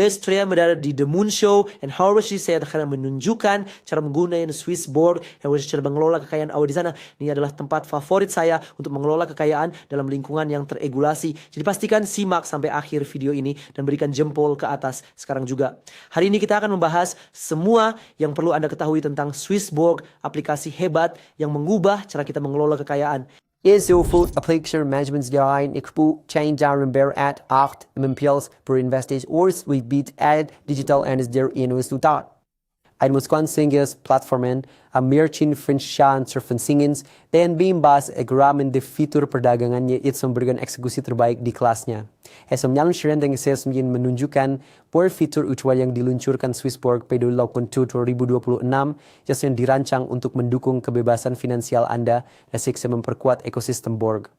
Australia mendarat di The Moon Show, and Howard saya akan menunjukkan cara menggunakan Swissborg dan cara mengelola kekayaan awal di sana. Ini adalah tempat favorit saya untuk mengelola kekayaan dalam lingkungan yang teregulasi. Jadi pastikan simak sampai akhir video ini dan berikan jempol ke atas sekarang juga. Hari ini kita akan membahas semua yang perlu Anda ketahui tentang Swissborg, aplikasi hebat yang mengubah cara kita mengelola kekayaan. Is zoveel applicatie-managementsdiensten ik chain daarin bear at 8 MPLs per investees oors we beat at digital en is der in resultaat. Ein muskan singes platformen a merchin Frenchan surfensingens dan bimbas agramen de fitur perdagangannya itu memberikan eksekusi terbaik di kelasnya. Esomnyalun Shirendeng Sales menunjukkan bahwa fitur utual yang diluncurkan Swissborg pada 2026 yang dirancang untuk mendukung kebebasan finansial Anda dan seksa memperkuat ekosistem Borg.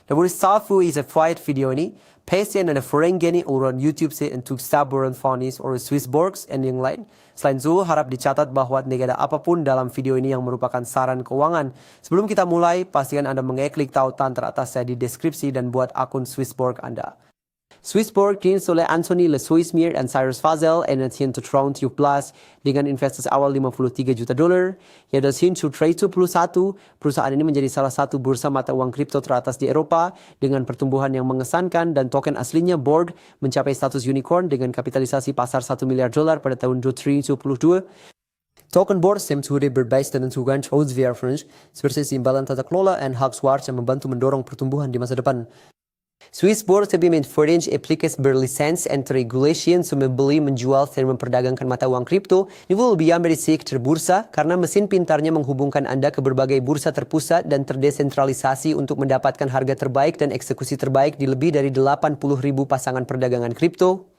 Dan boleh safu is a fight video ini, pasien dan forengeni orang YouTube se untuk saburan fonis or Swissborgs and yang lain. Selain itu, harap dicatat bahwa tidak ada apapun dalam video ini yang merupakan saran keuangan. Sebelum kita mulai, pastikan Anda mengeklik tautan teratasnya di deskripsi dan buat akun Swissborg Anda. Swissborg diins oleh Anthony Le Suismier dan Cyrus Fazel en het hin Tron 17 dengan investasi awal $53 juta. Ya das hin to Trade 21, perusahaan ini menjadi salah satu bursa mata uang kripto teratas di Eropa dengan pertumbuhan yang mengesankan dan token aslinya Borg mencapai status unicorn dengan kapitalisasi pasar $1 miliar pada tahun 2022. Token Borg sudah berbasis dengan tujuan transference seperti imbalan tata kelola dan hak suara yang membantu mendorong pertumbuhan di masa depan. Swissborg lebih menforange aplikasi berlisensi and regulation membeli, menjual, dan memperdagangkan mata uang kripto. Ini lebih dari sektor bursa karena mesin pintarnya menghubungkan Anda ke berbagai bursa terpusat dan terdesentralisasi untuk mendapatkan harga terbaik dan eksekusi terbaik di lebih dari 80.000 pasangan perdagangan kripto.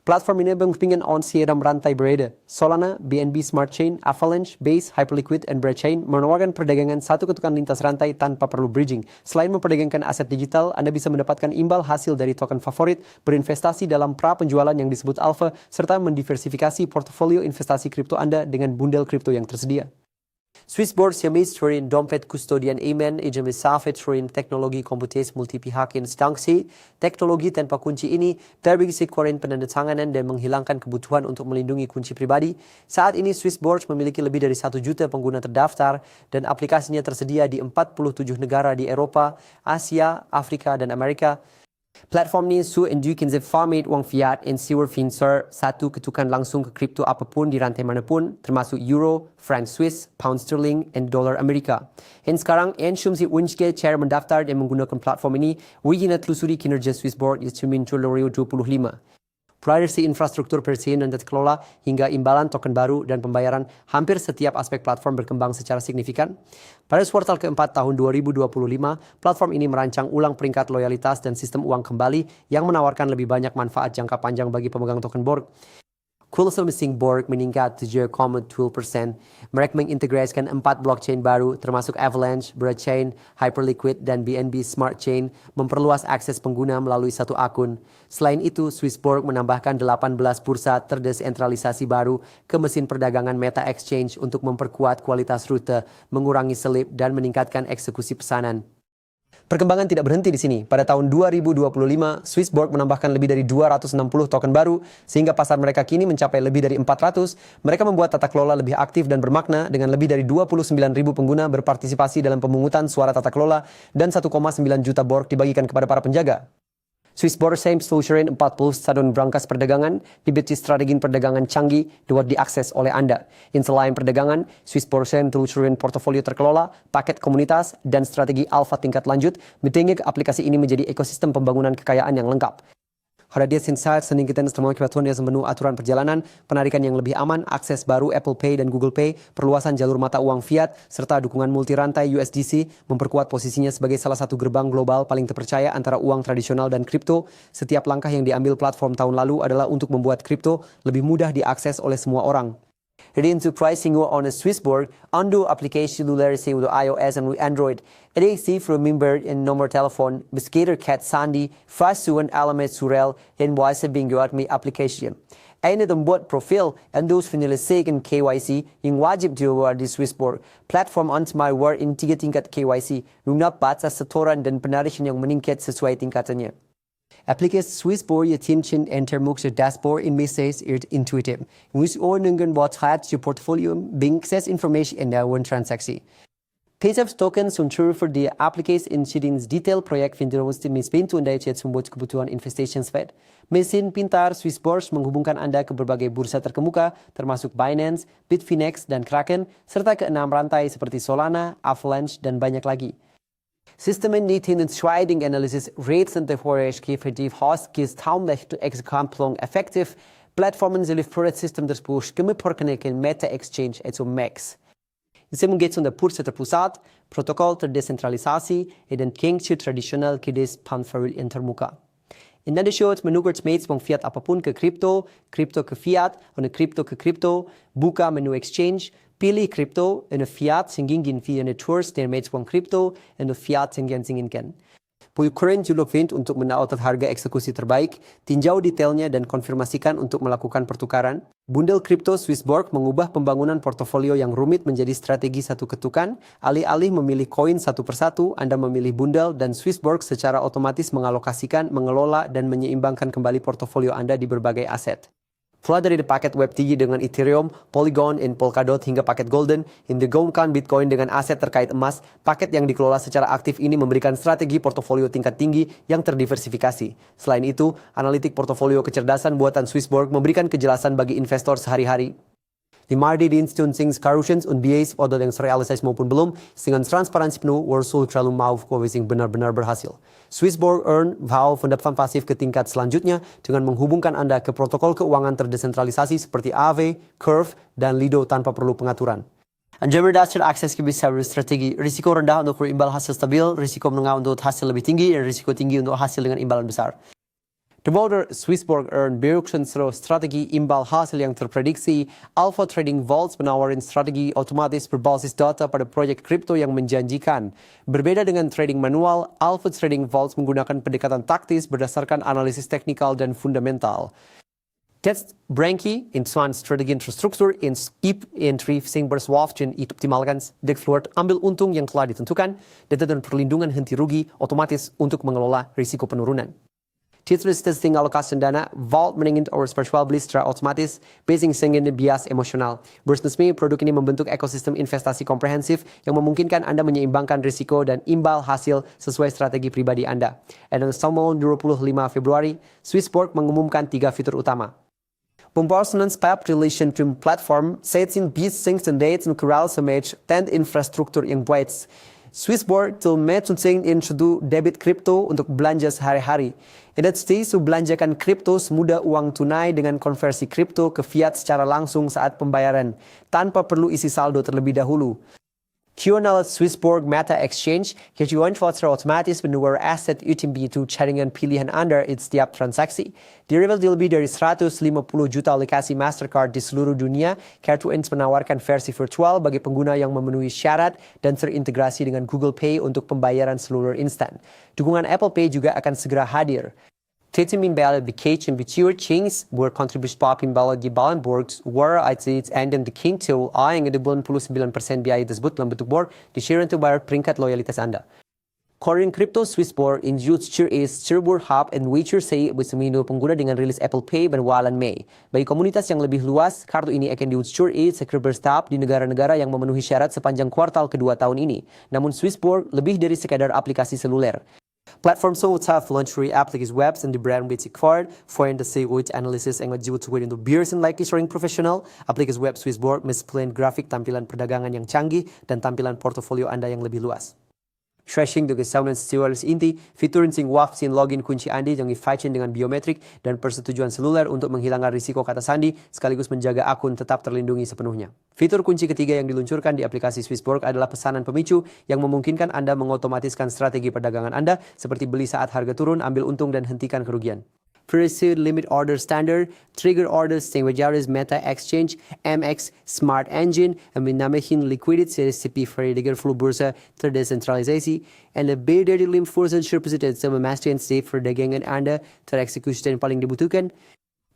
Platform ini menghubungkan on-seram rantai berbeda. Solana, BNB Smart Chain, Avalanche, Base, Hyperliquid, dan Brainchain menawarkan perdagangan satu ketukan lintas rantai tanpa perlu bridging. Selain memperdagangkan aset digital, Anda bisa mendapatkan imbal hasil dari token favorit, berinvestasi dalam pra-penjualan yang disebut alpha, serta mendiversifikasi portofolio investasi kripto Anda dengan bundel kripto yang tersedia. Swissborg siamis turin dompet kustodian Amen ijam safet turin teknologi komputasi multipihak instansi. Teknologi tanpa kunci ini terbagi kuaren penandatanganan dan menghilangkan kebutuhan untuk melindungi kunci pribadi. Saat ini Swissborg memiliki lebih dari 1 juta pengguna terdaftar dan aplikasinya tersedia di 47 negara di Eropa, Asia, Afrika, dan Amerika. Platform ini indukin format uang fiat and sewer finser satu ketukan langsung ke kripto apapun di rantai manapun, termasuk euro, franc Swiss, pound sterling, and dolar Amerika. Dan sekarang, ensum si unske cara mendaftar dan menggunakan platform ini, wihina telusuri kinerja Swissborg yang muncul 2025. Mulai dari infrastruktur persediaan dan tata kelola hingga imbalan token baru dan pembayaran, hampir setiap aspek platform berkembang secara signifikan. Pada kuartal keempat tahun 2025, platform ini merancang ulang peringkat loyalitas dan sistem uang kembali yang menawarkan lebih banyak manfaat jangka panjang bagi pemegang token Borg. Kualitas mesin Borg meningkat 7,2%. Mereka mengintegrasikan 4 blockchain baru termasuk Avalanche, Brainchain, Hyperliquid, dan BNB Smart Chain, memperluas akses pengguna melalui satu akun. Selain itu, Swissborg menambahkan 18 bursa terdesentralisasi baru ke mesin perdagangan Meta Exchange untuk memperkuat kualitas rute, mengurangi selip, dan meningkatkan eksekusi pesanan. Perkembangan tidak berhenti di sini. Pada tahun 2025, Swissborg menambahkan lebih dari 260 token baru, sehingga pasar mereka kini mencapai lebih dari 400. Mereka membuat tata kelola lebih aktif dan bermakna dengan lebih dari 29.000 pengguna berpartisipasi dalam pemungutan suara tata kelola dan 1,9 juta Borg dibagikan kepada para penjaga. Swissborg telusuri 41 brankas perdagangan, bibit strategi perdagangan canggih dapat diakses oleh Anda. Selain perdagangan, Swissborg telusuri portofolio terkelola, paket komunitas, dan strategi alfa tingkat lanjut, mentinggi aplikasi ini menjadi ekosistem pembangunan kekayaan yang lengkap. Hadiah insight seningkatan semua kebutuhan yang menu aturan perjalanan, penarikan yang lebih aman, akses baru Apple Pay dan Google Pay, perluasan jalur mata uang fiat, serta dukungan multi rantai USDC, memperkuat posisinya sebagai salah satu gerbang global paling terpercaya antara uang tradisional dan kripto. Setiap langkah yang diambil platform tahun lalu adalah untuk membuat kripto lebih mudah diakses oleh semua orang. Jadi untuk pricing on a Swissborg, undo aplikasi lulerisi untuk iOS dan Android. Edisi remember in nomor telepon, beskader cat sandi, fasuan alamat surel, dan wasa bingguat mi application. Ini membuat profil endos finalisasikan KYC yang wajib dilakukan di Swissborg. Platform anti war in 3 tingkat KYC, lunap batas setoran dan penarikan yang meningkat sesuai tingkatannya. Aplikasi Swissborg ia timchen entermuk se dashboard in message intuitive. Wis ordningen wat hat je portfolio bing access information in one transaksi. PaySafe's tokens untuk für die Aplikasi Insurance Detail Projekt Vinderus di Pintu Anda yang membuat kebutuhan investasi Fed. Mesin pintar Swissborg menghubungkan Anda ke berbagai bursa terkemuka, termasuk Binance, Bitfinex, dan Kraken, serta ke 6 rantai seperti Solana, Avalanche, dan banyak lagi. Systemen die den Trading Analysis rates und der effektiv has kis taumlich to execution effektiv platformen zullen voor het systeem der spoor skimmeporkenen Meta Exchange also Max. Semua geht der Purse terpusat, protokol terdesentralisasi, dan kengsi tradisional kidis panfaril intermuka. In de show menukert mates van fiat apapun ke crypto, crypto ke fiat, en crypto ke crypto, buka menu exchange, pilih crypto, en fiat singin via networks der mates van crypto, en fiat singin ken. Pulkuren juluk Vint untuk menautkan harga eksekusi terbaik, tinjau detailnya dan konfirmasikan untuk melakukan pertukaran. Bundel kripto Swissborg mengubah pembangunan portofolio yang rumit menjadi strategi satu ketukan. Alih-alih memilih koin satu persatu, Anda memilih bundel dan Swissborg secara otomatis mengalokasikan, mengelola, dan menyeimbangkan kembali portofolio Anda di berbagai aset. Mulai dari paket Web3 dengan Ethereum, Polygon, dan Polkadot hingga paket Golden yang digaungkan Bitcoin dengan aset terkait emas, paket yang dikelola secara aktif ini memberikan strategi portofolio tingkat tinggi yang terdiversifikasi. Selain itu, analitik portofolio kecerdasan buatan Swissborg memberikan kejelasan bagi investor sehari-hari. Die Marktdienstleistung Solutions und BAs oder yang terrealisasi maupun belum, dengan transparansi penuh, Warsul terlalu mau yang benar-benar berhasil. Swissborg Earn vow pendapatan pasif ke tingkat selanjutnya dengan menghubungkan Anda ke protokol keuangan terdesentralisasi seperti Aave, Curve, dan Lido tanpa perlu pengaturan. Anda berdasar akses ke bisa strategi risiko rendah untuk berimbal hasil stabil, risiko menengah untuk hasil lebih tinggi, dan risiko tinggi untuk hasil dengan imbalan besar. De modder Swissborg Earn beruksensro strategi imbal hasil yang terprediksi. Alpha Trading Vaults menawarkan strategi otomatis berbasis data pada proyek kripto yang menjanjikan. Berbeda dengan trading manual, Alpha Trading Vaults menggunakan pendekatan taktis berdasarkan analisis teknikal dan fundamental. Test Branky in suan strategi infrastruktur in skip entry sing berswaft dan optimalkan dekfluat ambil untung yang telah ditentukan, data dan perlindungan henti rugi otomatis untuk mengelola risiko penurunan. Titles testing alokasi dana, Vault meningin or spiritual beli secara otomatis, basing singin bias emosional. Bersnesmi, produk ini membentuk ekosistem investasi komprehensif yang memungkinkan Anda menyeimbangkan risiko dan imbal hasil sesuai strategi pribadi Anda. Dan selama 25 Februari, Swissborg mengumumkan 3 fitur utama. Pembahasan SPAP Relation to Platform, setting bis sinks and dates and corral semage, dan infrastruktur yang baik. Swissborg telah mencunting introdu debit kripto untuk belanja sehari-hari. Industri belanjakan kripto semudah uang tunai dengan konversi kripto ke fiat secara langsung saat pembayaran, tanpa perlu isi saldo terlebih dahulu. QNL Swissborg Meta Exchange, kejuan secara otomatis menukar aset UTMB itu jaringan pilihan Anda di setiap transaksi. Dirival di lebih dari 150 juta aplikasi Mastercard di seluruh dunia, kartu Ins menawarkan versi virtual bagi pengguna yang memenuhi syarat dan terintegrasi dengan Google Pay untuk pembayaran seluler instan. Dukungan Apple Pay juga akan segera hadir. Tetamin bala bekeken betuur chains berkontribusi papin bala di Balenborgs war uitzit en de king tool ayang de 99% biaya tersebut dalam bentuk board di share untuk bayar peringkat loyalitas Anda. Korean Crypto Swissborg in future is Cherbourg Hub and Witcher say bersemindo pengguna dengan rilis Apple Pay berwalan Mei. Bagi komunitas yang lebih luas, kartu ini akan diucapkan segera bertahap di negara-negara yang memenuhi syarat sepanjang kuartal kedua tahun ini. Namun Swissborg lebih dari sekadar aplikasi seluler. Platform so have luxury application webs and the brand which acquired for the say which analysis and wajib to into beers and like sharing professional application web Swissborg misplain grafik tampilan perdagangan yang canggih dan tampilan portofolio Anda yang lebih luas. Trashing dengan sound stewardess inti, fitur sing waf sin login kunci Anda yang difacial dengan biometrik dan persetujuan seluler untuk menghilangkan risiko kata sandi sekaligus menjaga akun tetap terlindungi sepenuhnya. Fitur kunci ketiga yang diluncurkan di aplikasi Swissborg adalah pesanan pemicu yang memungkinkan Anda mengotomatiskan strategi perdagangan Anda seperti beli saat harga turun, ambil untung dan hentikan kerugian. Pursued Limit Order Standard, Trigger Orders yang berjaris Meta Exchange, MX Smart Engine, yang menambahkan liquidity CP verdiger flow bursa terdesentralisasi, dan lebih dari 50% sure percentage sama memastikan safe perdagangan Anda tereksekusi dan paling dibutuhkan.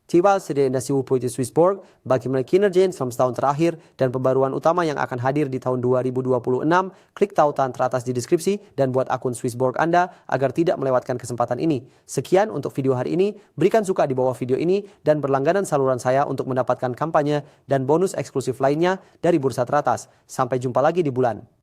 Tiba sedenasi uputi Swissborg, bagaimana kinerja selama setahun terakhir dan pembaruan utama yang akan hadir di tahun 2026, klik tautan teratas di deskripsi dan buat akun Swissborg Anda agar tidak melewatkan kesempatan ini. Sekian untuk video hari ini, berikan suka di bawah video ini dan berlangganan saluran saya untuk mendapatkan kampanye dan bonus eksklusif lainnya dari Bursa Teratas. Sampai jumpa lagi di bulan.